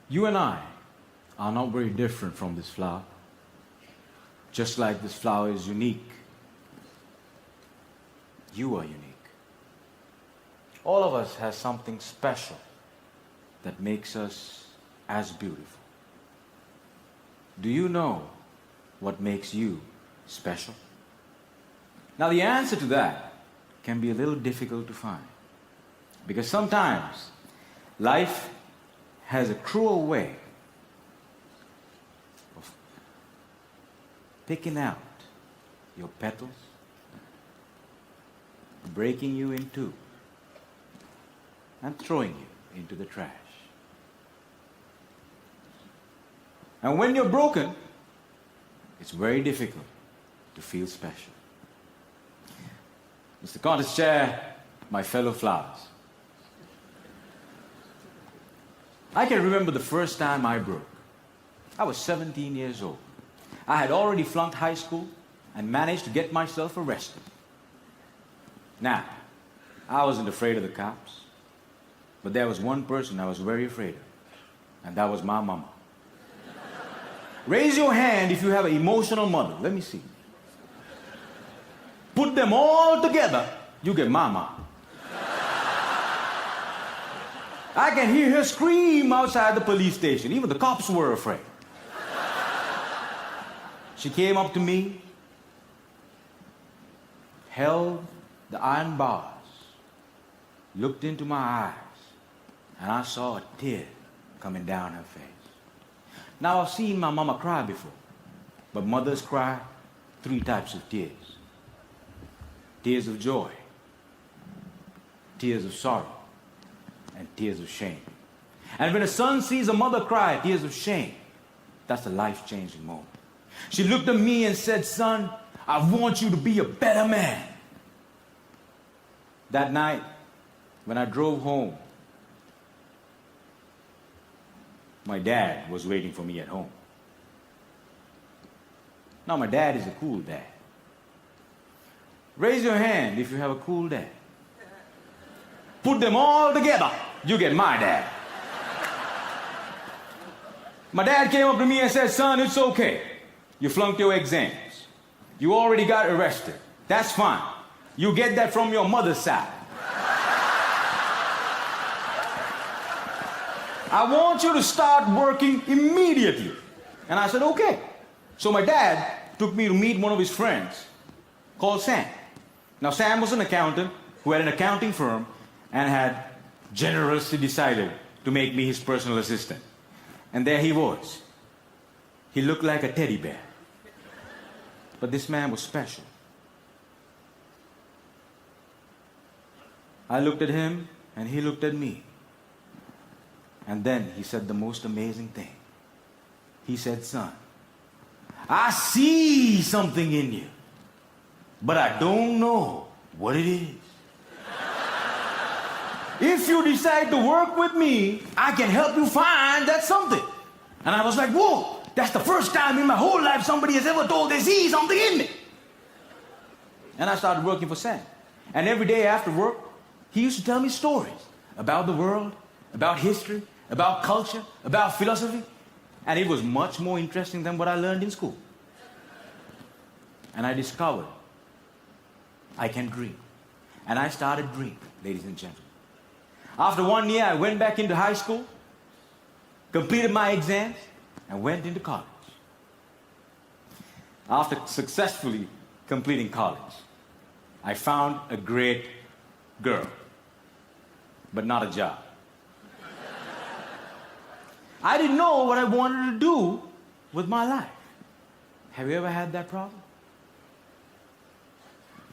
You and I are not very different from this flower. Just like this flower is unique, you are unique. All of us has something special that makes us as beautiful. Do you know what makes you special? Now the answer to that can be a little difficult to find, because sometimes life has a cruel way of picking out your petals, breaking you in two, and throwing you into the trash. And when you're broken, it's very difficult to feel special. Mr. Contest Chair, my fellow flowers, I can remember the first time I broke. I was 17 years old. I had already flunked high school and managed to get myself arrested. Now, I wasn't afraid of the cops, but there was one person I was very afraid of, and that was my mama. Raise your hand if you have an emotional mother. Let me see. Put them all together, you get mama. I can hear her scream outside the police station. Even the cops were afraid. She came up to me, held the iron bars, looked into my eyes, and I saw a tear coming down her face. Now, I've seen my mama cry before, but mothers cry 3 types of tears. Tears of joy, tears of sorrow, and tears of shame. And when a son sees a mother cry tears of shame, that's a life-changing moment. She looked at me and said, "Son, I want you to be a better man." That night, when I drove home, my dad was waiting for me at home. Now, my dad is a cool dad. Raise your hand if you have a cool dad. Put them all together, you get my dad. My dad came up to me and said, "Son, it's okay. You flunked your exams. You already got arrested. That's fine. You get that from your mother's side. I want you to start working immediately." And I said, "Okay." So my dad took me to meet one of his friends called Sam. Now, Sam was an accountant who had an accounting firm and had generously decided to make me his personal assistant. And there he was. He looked like a teddy bear. But this man was special. I looked at him, and he looked at me. And then he said the most amazing thing. He said, "Son, I see something in you, but I don't know what it is. If you decide to work with me, I can help you find that something." And I was like, "Whoa, that's the first time in my whole life somebody has ever told they see something in me." And I started working for Sam. And every day after work, he used to tell me stories about the world, about history, about culture, about philosophy. And it was much more interesting than what I learned in school. And I discovered I can dream. And I started dreaming, ladies and gentlemen. After 1 year, I went back into high school, completed my exams, and went into college. After successfully completing college, I found a great girl, but not a job. I didn't know what I wanted to do with my life. Have you ever had that problem?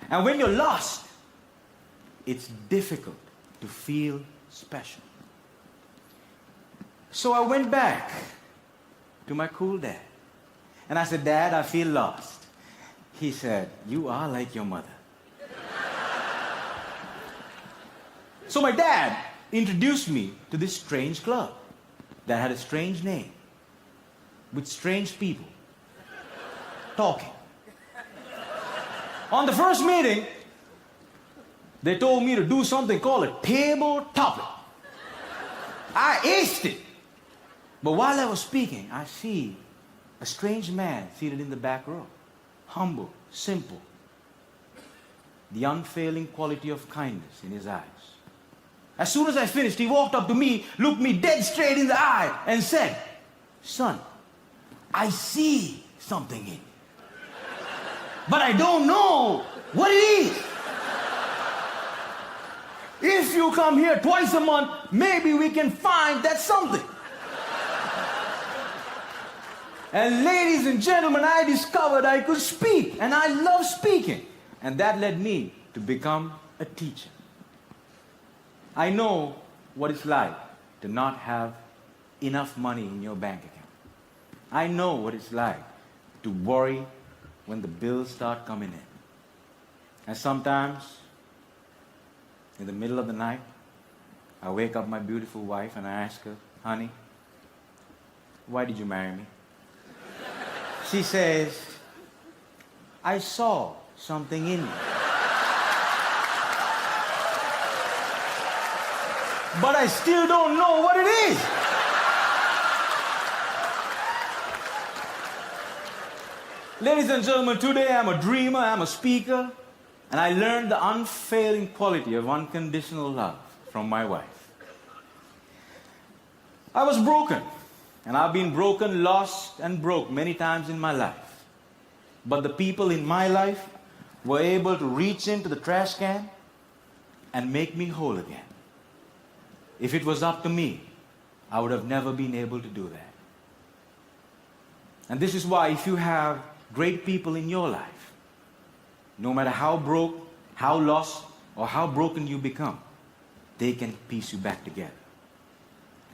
And when you're lost, it's difficult to feel special. So I went back to my cool dad. And I said, "Dad, I feel lost." He said, "You are like your mother." So my dad introduced me to this strange club that had a strange name, with strange people talking. On the first meeting, they told me to do something called a table topic. I aced it. But while I was speaking, I see a strange man seated in the back row. Humble, simple. The unfailing quality of kindness in his eyes. As soon as I finished, he walked up to me, looked me dead straight in the eye, and said, "Son, I see something in you. But I don't know what it is. If you come here twice a month, maybe we can find that something." And ladies and gentlemen, I discovered I could speak, and I love speaking. And that led me to become a teacher. I know what it's like to not have enough money in your bank account. I know what it's like to worry when the bills start coming in. And sometimes, in the middle of the night, I wake up my beautiful wife and I ask her, "Honey, why did you marry me?" She says, "I saw something in you. But I still don't know what it is." Ladies and gentlemen, today I'm a dreamer, I'm a speaker, and I learned the unfailing quality of unconditional love from my wife. I was broken, and I've been broken, lost, and broke many times in my life. But the people in my life were able to reach into the trash can and make me whole again. If it was up to me, I would have never been able to do that. And this is why if you have great people in your life, no matter how broke, how lost, or how broken you become, they can piece you back together.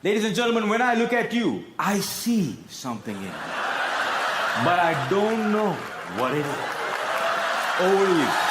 Ladies and gentlemen, when I look at you, I see something in you. But I don't know what it is. Over to you.